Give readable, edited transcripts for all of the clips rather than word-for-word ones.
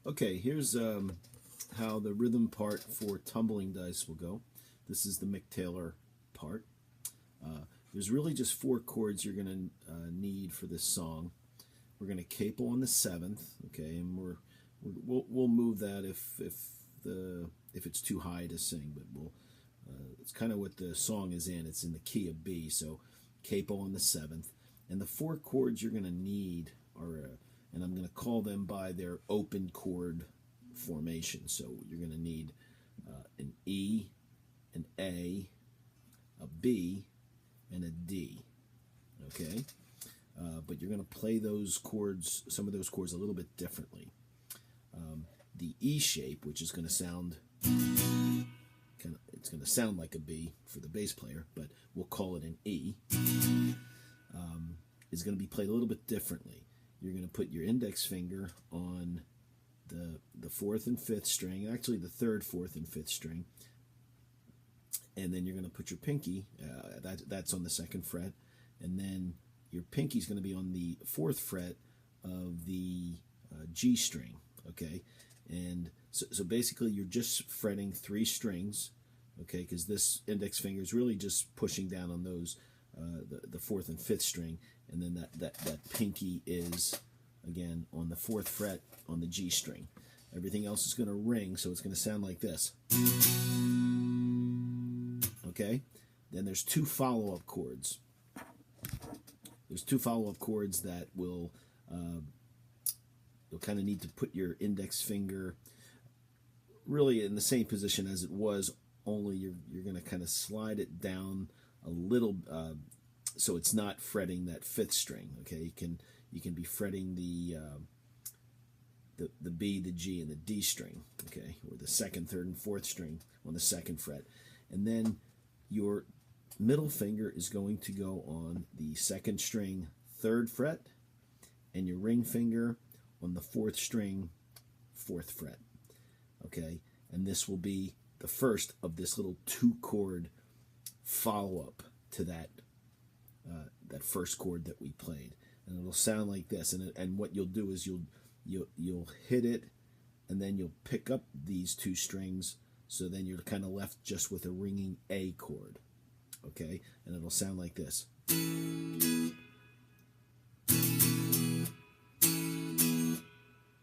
Okay, here's how the rhythm part for Tumbling Dice will go. This is the Mick Taylor part. There's really just 4 chords you're going to need for this song. We're going to capo on the 7th, okay, and we'll move that if it's too high to sing, but it's kind of what the song is in. It's in the key of B, so capo on the 7th, and the 4 chords you're going to need are and I'm going to call them by their open chord formation. So you're going to need an E, an A, a B, and a D. Okay, but you're going to play those chords, some of those chords, a little bit differently. The E shape, which is going to sound it's going to sound like a B for the bass player, but we'll call it an E. Is going to be played a little bit differently. You're going to put your index finger on the 4th and 5th string, actually the 3rd, 4th, and 5th string, and then you're going to put your pinky, that's on the 2nd fret, and then your pinky's going to be on the 4th fret of the G string, okay? And so basically you're just fretting 3 strings, okay, because this index finger is really just pushing down on those, the 4th and 5th string, and then that pinky is, again, on the 4th fret on the G string. Everything else is going to ring, so it's going to sound like this. Okay? Then there's 2 follow-up chords. There's 2 follow-up chords that will, you'll kind of need to put your index finger really in the same position as it was, only you're going to kind of slide it down a little, so it's not fretting that 5th string. Okay, you can be fretting the B, the G, and the D string. Okay, or the 2nd, 3rd, and 4th string on the 2nd fret, and then your middle finger is going to go on the 2nd string, 3rd fret, and your ring finger on the 4th string, 4th fret. Okay, and this will be the first of this little 2-chord follow-up to that first chord that we played, and it'll sound like this. And what you'll do is you'll hit it, and then you'll pick up these 2 strings. So then you're kind of left just with a ringing A chord, okay? And it'll sound like this.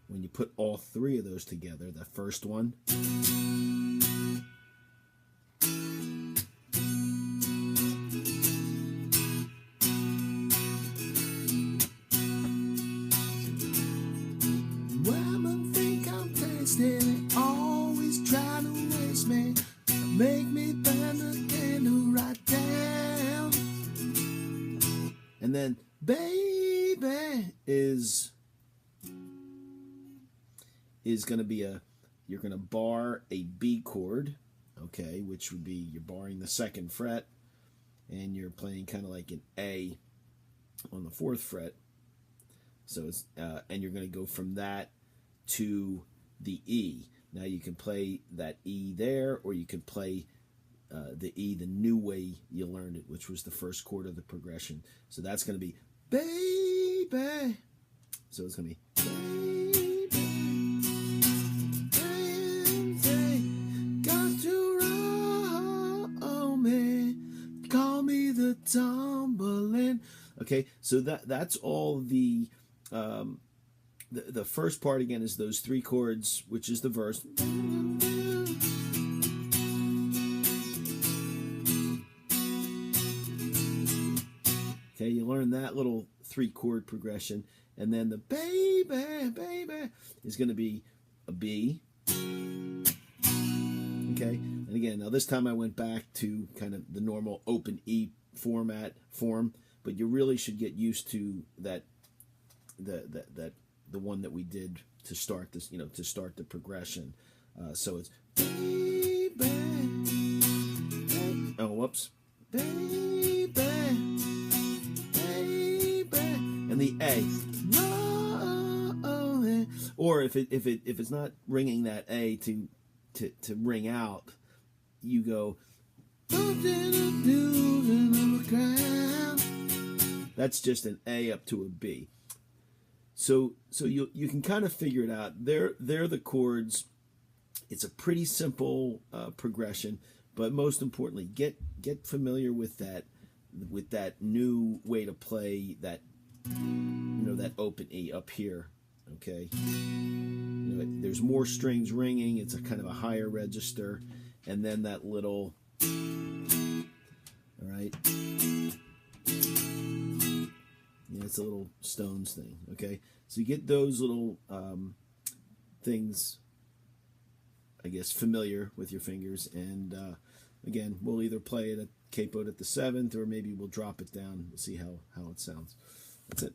When you put all 3 of those together, the first one, Women think I'm tasty, they always try to waste me, make me burn the candle right down. and then baby is going to be you're going to bar a B chord, okay, which would be you're barring the 2nd fret, and you're playing kind of like an A on the 4th fret. So it's and you're going to go from that to the E. Now you can play that E there, or you can play the E the new way you learned it, which was the first chord of the progression. So that's going to be baby. So it's going to be baby, baby, got to roll me, call me the tumbling. okay. So that's all the first part again is those 3 chords, which is the verse. Okay, you learn that little 3-chord progression, and then the baby is going to be a B. Okay, and again, now this time I went back to kind of the normal open E form, but you really should get used to the one that we did to start this, to start the progression. So it's Baby, oh, whoops, baby, baby, and the A. roll me. Or if it's not ringing that A to ring out, you go. That's just an A up to a B. So you can kind of figure it out. They're the chords. It's a pretty simple progression, but most importantly, get familiar with that new way to play that, that open E up here. Okay, there's more strings ringing. It's a kind of a higher register, and then that little. All right. It's a little Stones thing. Okay, so you get those little things, I guess, familiar with your fingers, and again, we'll either play it at capoed at the 7th, or maybe we'll drop it down. We'll see how it sounds. That's it.